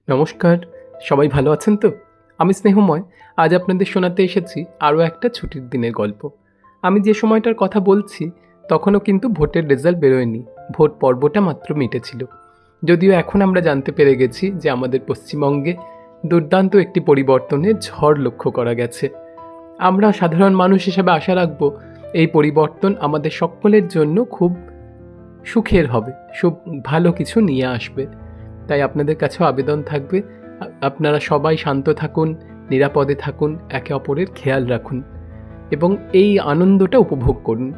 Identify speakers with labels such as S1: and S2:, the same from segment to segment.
S1: নমস্কার, সবাই ভালো আছেন তো? আমি স্নেহময়। আজ আপনাদের শোনাতে এসেছি আরও একটা ছুটির দিনের গল্প। আমি যে সময়টার কথা বলছি, তখনও কিন্তু ভোটের রেজাল্ট বেরোয়নি। ভোট পর্বটা মাত্র মিটেছিল। যদিও এখন আমরা জানতে পেরে গেছি যে আমাদের পশ্চিমবঙ্গে দুর্দান্ত একটি পরিবর্তনের ঝড় লক্ষ্য করা গেছে। আমরা সাধারণ মানুষ হিসেবে আশা রাখব এই পরিবর্তন আমাদের সকলের জন্য খুব সুখের হবে, ভালো কিছু নিয়ে আসবে। তাই আপনাদের কাছেও আবেদন থাকবে, আপনারা সবাই শান্ত থাকুন, নিরাপদে থাকুন, একে অপরের খেয়াল রাখুন এবং এই আনন্দটা উপভোগ করুন।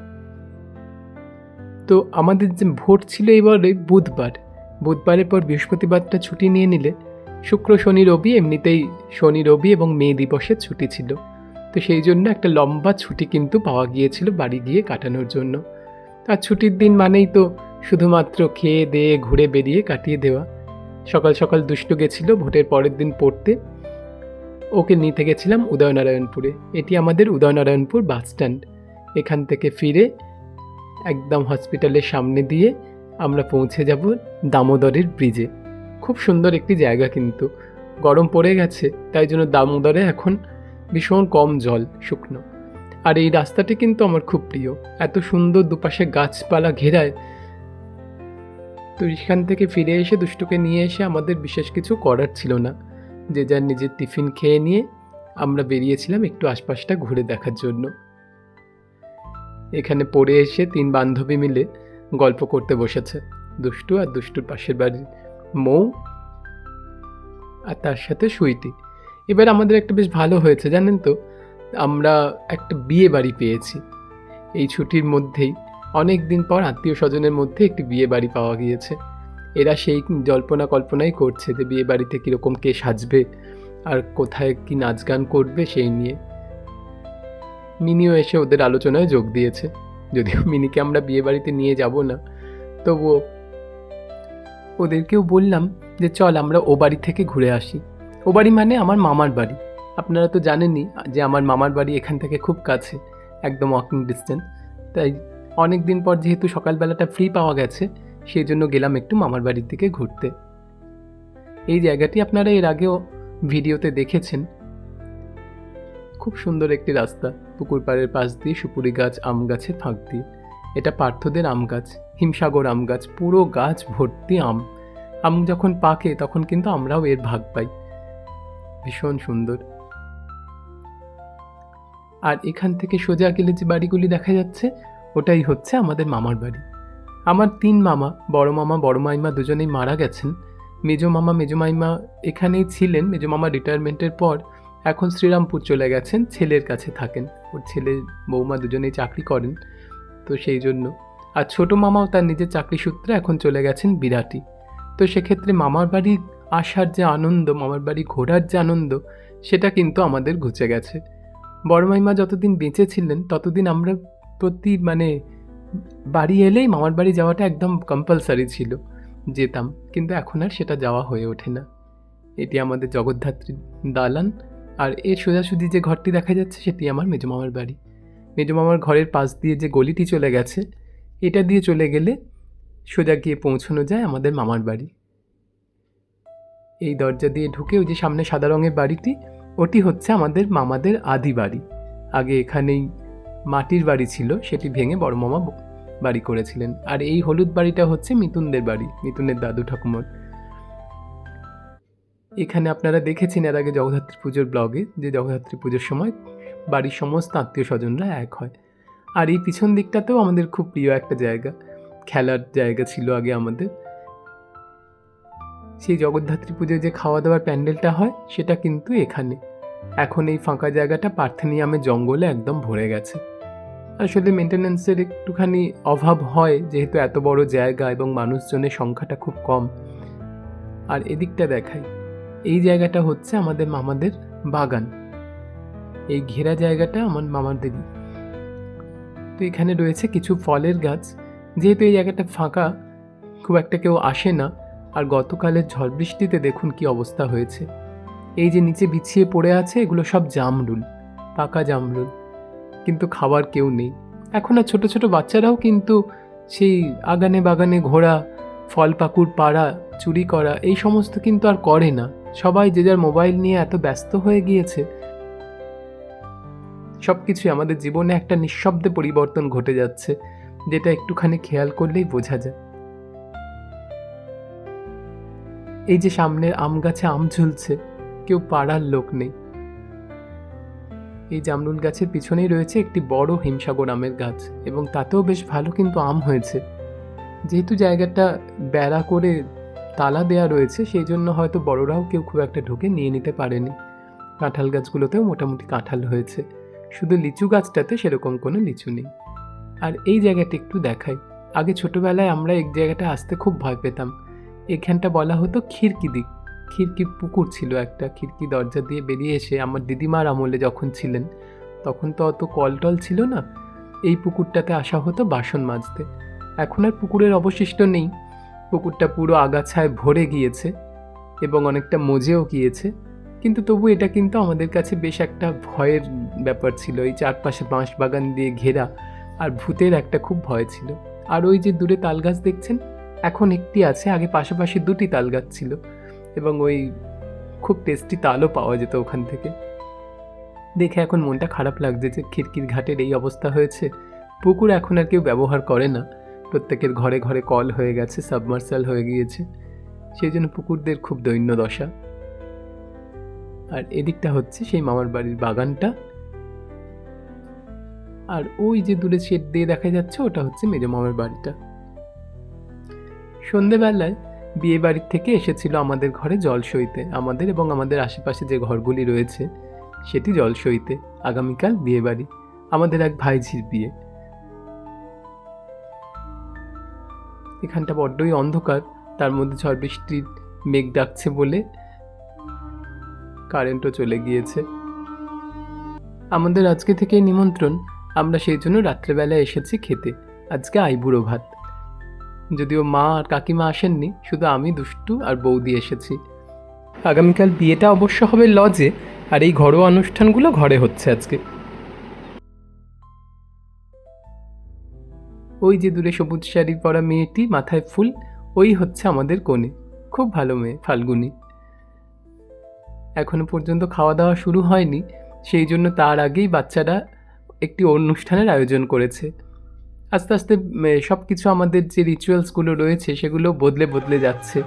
S1: তো আমাদের যে ভোট ছিল এবারে বুধবারের পর বৃহস্পতিবারটা ছুটি নিয়ে নিলে শুক্র শনি রবি, এমনিতেই শনি রবি এবং মে দিবসের ছুটি ছিল। তো সেই জন্য একটা লম্বা ছুটি কিন্তু পাওয়া গিয়েছিল বাড়ি গিয়ে কাটানোর জন্য। আর ছুটির দিন মানেই তো শুধুমাত্র খেয়ে দেয়ে ঘুরে বেরিয়ে কাটিয়ে দেওয়া। সকাল সকাল দুষ্টু গেছিল ভোটের পরের দিন পড়তে। ওকে নিতে গেছিলাম উদয়নারায়ণপুরে। এটি আমাদের উদয়নারায়ণপুর বাস স্ট্যান্ড। এখান থেকে ফিরে একদম হসপিটালের সামনে দিয়ে আমরা পৌঁছে যাব দামোদরের ব্রিজে। খুব সুন্দর একটি জায়গা, কিন্তু গরম পড়ে গেছে, তাই জন্য দামোদরে এখন ভীষণ কম জল, শুকনো। আর এই রাস্তাটি কিন্তু আমার খুব প্রিয়, এত সুন্দর দুপাশে গাছপালা ঘেরায়। তো এখান থেকে ফিরে এসে দুষ্টুকে নিয়ে এসে আমাদের বিশেষ কিছু করার ছিল না, যে যার নিজের টিফিন খেয়ে নিয়ে আমরা বেরিয়েছিলাম একটু আশপাশটা ঘুরে দেখার জন্য। এখানে পড়ে এসে 3 বান্ধবী মিলে গল্প করতে বসেছে, দুষ্টু আর দুষ্টুর পাশের বাড়ির মৌ আর তার সাথে সুইটি। এবার আমাদের একটা বেশ ভালো হয়েছে জানেন তো, আমরা একটা বিয়ে বাড়ি পেয়েছি এই ছুটির মধ্যেই। অনেক দিন পর আত্মীয় স্বজনের মধ্যে একটি বিয়ে বাড়ি পাওয়া গিয়েছে। এরা সেই কল্পনাই করছে যে বিয়ে বাড়িতে কীরকম কে সাজবে আর কোথায় কি নাচ গান করবে সেই নিয়ে। মিনিও এসে ওদের আলোচনায় যোগ দিয়েছে। যদিও মিনিকে আমরা বিয়ে বাড়িতে নিয়ে যাব না, তবুও ওদেরকেও বললাম যে চল আমরা ও বাড়ি থেকে ঘুরে আসি। ও বাড়ি মানে আমার মামার বাড়ি। আপনারা তো জানেনই যে আমার মামার বাড়ি এখান থেকে খুব কাছে, একদম ওয়াকিং ডিস্টেন্স। তাই অনেক দিন পর যেহেতু সকালবেলাটা ফ্রি পাওয়া গেছে, সেই জন্য গেলাম একটু মামার বাড়ির দিকে ঘুরতে। এই জায়গাটি আপনারা এর আগেও ভিডিওতে দেখেছেন। খুব সুন্দর একটি রাস্তা, পুকুর পাড়ের পাশ দিয়ে সুপুরি গাছ, আম গাছের ফাঁক দিয়ে। এটা পার্থদের আম গাছ, হিমসাগর আম গাছ, পুরো গাছ ভর্তি আম। আম যখন পাকে তখন কিন্তু আমরাও এর ভাগ পাই। ভীষণ সুন্দর। আর এখান থেকে সোজা গেলে যে বাড়িগুলি দেখা যাচ্ছে, ওটাই হচ্ছে আমাদের মামার বাড়ি। আমার 3 মামা, বড় মামা বড় মাইমা দুজনেই মারা গেছেন। মেজো মামা মেজো মাইমা এখানেই ছিলেন। মেজো মামা রিটায়ারমেন্টের পর এখন শ্রীরামপুর চলে গেছেন, ছেলের কাছে থাকেন। ওর ছেলে বৌমা দুজনেই চাকরি করেন, তো সেই জন্য। আর ছোটো মামাও তার নিজের চাকরি সূত্রে এখন চলে গেছেন বিরাটি। তো সেক্ষেত্রে মামার বাড়ি আসার যে আনন্দ, মামার বাড়ি ঘোরার যে আনন্দ, সেটা কিন্তু আমাদের ঘুচে গেছে। বড় মাইমা যতদিন বেঁচে ছিলেন ততদিন আমরা বাড়ি এলেই মামার বাড়ি যাওয়াটা একদম কম্পালসারি ছিল, যেতাম। কিন্তু এখন আর সেটা যাওয়া হয়ে ওঠে না। এটি আমাদের জগদ্ধাত্রী দালান, আর এর সোজাসুজি যে ঘরটি দেখা যাচ্ছে সেটি আমার মেজো মামার বাড়ি। মেজো মামার ঘরের পাশ দিয়ে যে গলিটি চলে গেছে, এটা দিয়ে চলে গেলে সোজা গিয়ে পৌঁছানো যায় আমাদের মামার বাড়ি। এই দরজা দিয়ে ঢুকে ওই যে সামনে সাদা রঙের বাড়িটি, ওটি হচ্ছে আমাদের মামাদের আদি বাড়ি। আগে এখানেই মাটির বাড়ি ছিল, সেটি ভেঙে বড় মামা বাড়ি করেছিলেন। আর এই হলুদ বাড়িটা হচ্ছে মিতুনদের বাড়ি, মিতুনের দাদু ঠাকুমার। এখানে আপনারা দেখেছেন এর আগে জগদ্ধাত্রী পুজোর ব্লগে, যে জগদ্ধাত্রী পুজোর সময় বাড়ির সমস্ত আত্মীয় স্বজনরা এক হয়। আর এই পিছন দিকটাতেও আমাদের খুব প্রিয় একটা জায়গা, খেলার জায়গা ছিল আগে আমাদের। সেই জগদ্ধাত্রী পুজোয় যে খাওয়া দাওয়ার প্যান্ডেলটা হয়, সেটা কিন্তু এখানে। এখন এই ফাঁকা জায়গাটা পার্থেনিয়ামের জঙ্গলে একদম ভরে গেছে। আসলে মেনটেন্যান্সের একটুখানি অভাব হয়, যেহেতু এত বড় জায়গা এবং মানুষজনের সংখ্যাটা খুব কম। আর এদিকটা দেখাই, এই জায়গাটা হচ্ছে আমাদের মামাদের বাগান। এই ঘেরা জায়গাটা আমার মামাদেরই। তো এখানে রয়েছে কিছু ফলের গাছ। যেহেতু এই জায়গাটা ফাঁকা, খুব একটা কেউ আসে না। আর গতকালের ঝড় বৃষ্টিতে দেখুন কি অবস্থা হয়েছে। এই যে নিচে বিছিয়ে পড়ে আছে, এগুলো সব জামরুল, পাকা জামরুল, কিন্তু খাবার কেউ নেই এখন। আর ছোটো ছোটো বাচ্চারাও কিন্তু সেই আগানে বাগানে ঘোরা, ফল পাকুড় পাড়া, চুরি করা, এই সমস্ত কিন্তু আর করে না। সবাই যে যার মোবাইল নিয়ে এত ব্যস্ত হয়ে গিয়েছে, সব কিছুই আমাদের জীবনে একটা নিঃশব্দে পরিবর্তন ঘটে যাচ্ছে, যেটা একটুখানি খেয়াল করলেই বোঝা যায়। এই যে সামনের আম গাছে আম ঝুলছে, কেউ পাড়ার লোক নেই। এই জামরুল গাছের পিছনেই রয়েছে একটি বড় হিমসাগর আমের গাছ, এবং তাতেও বেশ ভালো কিন্তু আম হয়েছে। যেহেতু জায়গাটা বেড়া করে তালা দেয়া রয়েছে, সেই জন্য হয়তো বড়রাও কেউ খুব একটা ঢুকে নিয়ে নিতে পারেনি। কাঁঠাল গাছগুলোতেও মোটামুটি কাঁঠাল হয়েছে, শুধু লিচু গাছটাতে সেরকম কোনো লিচু নেই। আর এই জায়গাটা একটু দেখাই। আগে ছোটবেলায় আমরা এই জায়গাটা আসতে খুব ভয় পেতাম। এখানটা বলা হতো খিড়কি দিক। খিড়কি পুকুর ছিল একটা, খিড়কি দরজা দিয়ে বেরিয়ে এসে আমার দিদিমার আমলে যখন ছিলেন, তখন তো অত কল টল ছিল না, এই পুকুরটাতে আসা হতো বাসন মাজতে। এখন আর পুকুরের অবশিষ্ট নেই, পুকুরটা পুরো আগাছায় ভরে গিয়েছে এবং অনেকটা মজেও গিয়েছে। কিন্তু তবু এটা কিন্তু আমাদের কাছে বেশ একটা ভয়ের ব্যাপার ছিল। এই চারপাশে বাঁশ বাগান দিয়ে ঘেরা, আর ভূতের একটা খুব ভয় ছিল। আর ওই যে দূরে তাল গাছ দেখছেন, এখন একটি আছে, আগে পাশাপাশি দুটি তাল গাছ ছিল, এবং ওই খুব টেস্টি তালও পাওয়া যেত ওখান থেকে। দেখে এখন মনটা খারাপ লাগছে যে খিড়কির ঘাটের এই অবস্থা হয়েছে। পুকুর এখন আর কেউ ব্যবহার করে না, প্রত্যেকের ঘরে ঘরে কল হয়ে গেছে, সাবমার্সাল হয়ে গিয়েছে, সেই জন্য পুকুরদের খুব দৈন্য দশা। আর এদিকটা হচ্ছে সেই মামার বাড়ির বাগানটা, আর ওই যে দূরে শেড দিয়ে দেখা যাচ্ছে ওটা হচ্ছে মেজ মামার বাড়িটা। সন্ধেবেলায় বিয়ে বাড়ির থেকে এসেছিল আমাদের ঘরে জল সইতে, আমাদের এবং আমাদের আশেপাশে যে ঘরগুলি রয়েছে সেটি জল সইতে। আগামীকাল বিয়ে বাড়ি, আমাদের এক ভাইঝির বিয়ে। এখানটা বড্ডই অন্ধকার, তার মধ্যে ঝড় বৃষ্টির মেঘ ডাকছে বলে কারেন্টও চলে গিয়েছে। আমাদের আজকে থেকেই নিমন্ত্রণ, আমরা সেই জন্য রাত্রেবেলায় এসেছি খেতে। আজকে আইবুড়ো ভাত। যদিও মা আর কাকিমা আসেননি, শুধু আমি, দুষ্টু আর বৌদি এসেছি। আগামীকাল বিয়েটা অবশ্য হবে লজে, আর এই ঘরোয়া অনুষ্ঠানগুলো ঘরে হচ্ছে আজকে। ওই যে দূরে সবুজ শাড়ি পরা মেয়েটি, মাথায় ফুল, ওই হচ্ছে আমাদের কনে। খুব ভালো মেয়ে, ফাল্গুনী। এখনো পর্যন্ত খাওয়া দাওয়া শুরু হয়নি, সেই জন্য তার আগেই বাচ্চারা একটি অনুষ্ঠানের আয়োজন করেছে। আস্তে আস্তে সব কিছু আমাদের যে রিচুয়ালসগুলো রয়েছে সেগুলো বদলে বদলে যাচ্ছে।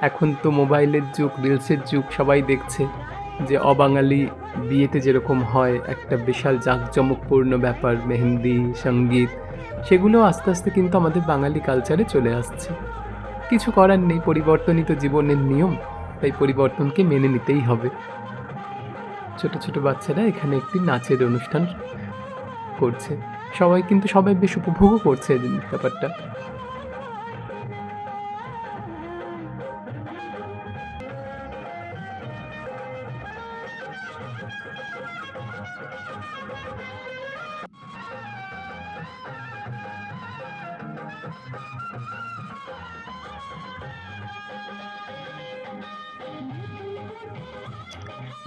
S1: এখন তো মোবাইলের যুগ, রিলসের যুগ, সবাই দেখছে যে অবাঙালি বিয়েতে যেরকম হয় একটা বিশাল জাঁকজমকপূর্ণ ব্যাপার, মেহেন্দি, সঙ্গীত, সেগুলো আস্তে আস্তে কিন্তু আমাদের বাঙালি কালচারে চলে আসছে। কিছু করার নেই, পরিবর্তনই তো জীবনের নিয়ম, তাই পরিবর্তনকে মেনে নিতেই হবে। ছোট ছোট বাচ্চারা এখানে একটি নাচের অনুষ্ঠান করছে, সবাই বেশ উপভোগও করছে এই ব্যাপারটা।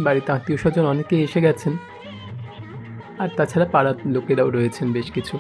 S1: বাড়িতে আত্মীয় স্বজন অনেকেই এসে গেছেন, আর তাছাড়া পাড়ার লোকেরাও রয়েছেন বেশ কিছু।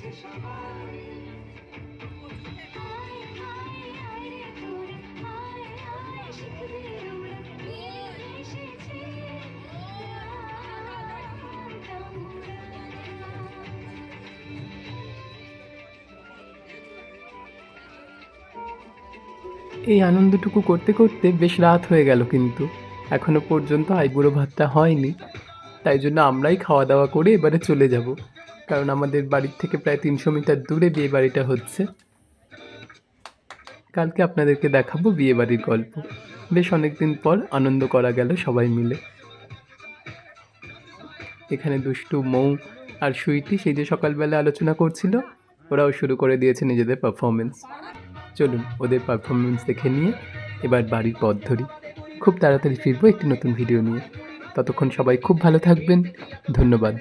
S1: এই আনন্দটুকু করতে করতে বেশ রাত হয়ে গেল, কিন্তু এখনো পর্যন্ত আইবুড়ো ভাতটা হয়নি। তাই জন্য আমরাই খাওয়া দাওয়া করে এবারে চলে যাব, কারণ আমাদের বাড়ির থেকে প্রায় 300 মিটার দূরে বিয়ে বাড়িটা হচ্ছে। কালকে আপনাদেরকে দেখাবো বিয়ে বাড়ির গল্প। বেশ অনেকদিন পর আনন্দ করা গেল সবাই মিলে। এখানে দুষ্টু, মৌ আর সুইটি সেই যে সকালবেলা আলোচনা করছিল, ওরাও শুরু করে দিয়েছে নিজেদের পারফরমেন্স। চলুন ওদের পারফরমেন্স দেখে নিয়ে এবার বাড়ির পথ ধরি। খুব তাড়াতাড়ি ফিরবো একটি নতুন ভিডিও নিয়ে। ততক্ষণ সবাই খুব ভালো থাকবেন। ধন্যবাদ।